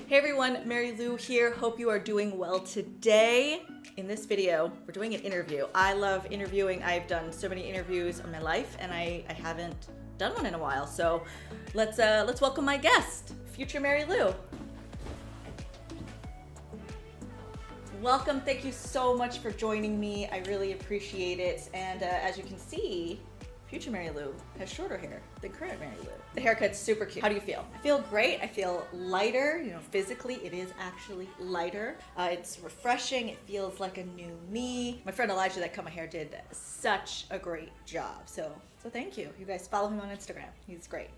Hey everyone, Mary Lou here. Hope you are doing well today. In this video, we're doing an interview. I love interviewing. I've done so many interviews in my life and I haven't done one in a while. So let's welcome my guest, future Mary Lou. Welcome, thank you so much for joining me. I really appreciate it. And as you can see, future Mary Lou has shorter hair than current Mary Lou. The haircut's super cute. How do you feel? I feel great. I feel lighter. You know, physically it is actually lighter. It's refreshing. It feels like a new me. My friend Elijah that cut my hair did such a great job. So thank you. You guys follow him on Instagram. He's great.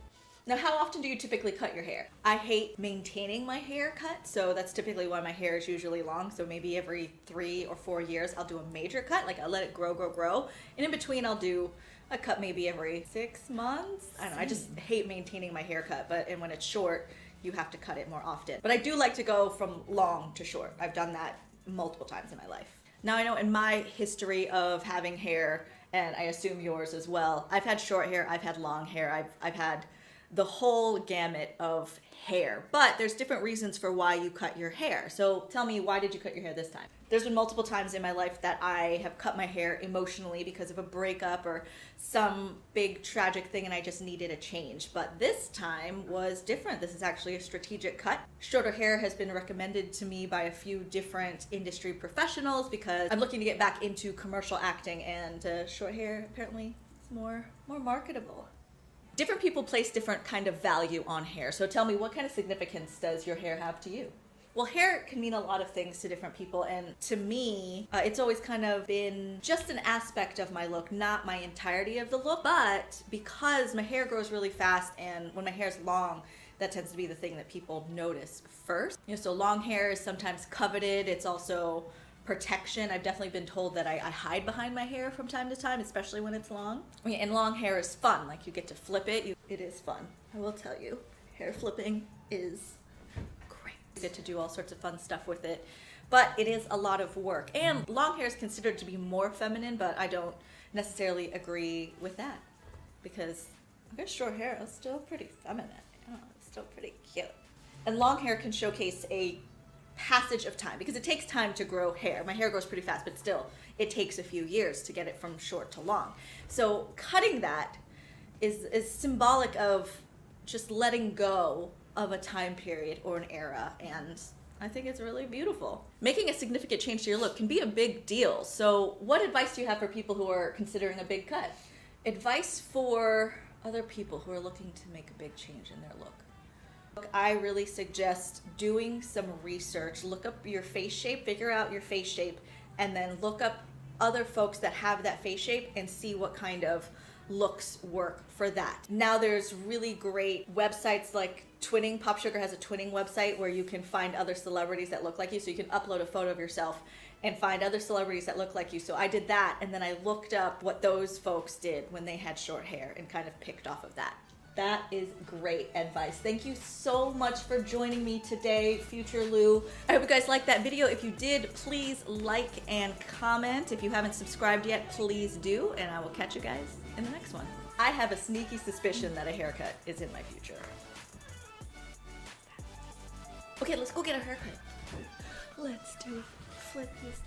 Now, how often do you typically cut your hair? I hate maintaining my haircut, so that's typically why my hair is usually long. So maybe every 3 or 4 years, I'll do a major cut. Like I'll let it grow. And in between, I'll do a cut maybe every 6 months. I don't know, I just hate maintaining my haircut, and when it's short, you have to cut it more often. But I do like to go from long to short. I've done that multiple times in my life. Now I know in my history of having hair, and I assume yours as well, I've had short hair, I've had long hair, I've had the whole gamut of hair, but there's different reasons for why you cut your hair. So tell me, why did you cut your hair this time? There's been multiple times in my life that I have cut my hair emotionally because of a breakup or some big tragic thing and I just needed a change. But this time was different. This is actually a strategic cut. Shorter hair has been recommended to me by a few different industry professionals because I'm looking to get back into commercial acting, and short hair apparently is more marketable. Different people place different kind of value on hair. So tell me, what kind of significance does your hair have to you? Well, hair can mean a lot of things to different people, and to me, it's always kind of been just an aspect of my look, not my entirety of the look. But because my hair grows really fast, and when my hair is long, that tends to be the thing that people notice first. You know, so long hair is sometimes coveted. It's also protection. I've definitely been told that I hide behind my hair from time to time, especially when it's long. And long hair is fun. Like, you get to flip it. It is fun. I will tell you, hair flipping is great. You get to do all sorts of fun stuff with it, but it is a lot of work. And long hair is considered to be more feminine, but I don't necessarily agree with that because I got short hair. It's still pretty feminine. It's still pretty cute. And long hair can showcase a passage of time because it takes time to grow hair. My hair grows pretty fast, but still it takes a few years to get it from short to long. So cutting that is symbolic of just letting go of a time period or an era, and I think it's really beautiful. Making a significant change to your look can be a big deal. So what advice do you have for people who are considering a big cut? Advice for other people who are looking to make a big change in their look. I really suggest doing some research. Look up your face shape, figure out your face shape, and then look up other folks that have that face shape and see what kind of looks work for that. Now there's really great websites like Twinning. Pop Sugar has a twinning website where you can find other celebrities that look like you. So you can upload a photo of yourself and find other celebrities that look like you. So I did that, and then I looked up what those folks did when they had short hair and kind of picked off of that. That is great advice. Thank you so much for joining me today, future Lou. I hope you guys liked that video. If you did, please like and comment. If you haven't subscribed yet, please do, and I will catch you guys in the next one. I have a sneaky suspicion that a haircut is in my future. Okay, let's go get a haircut. Let's do flippies.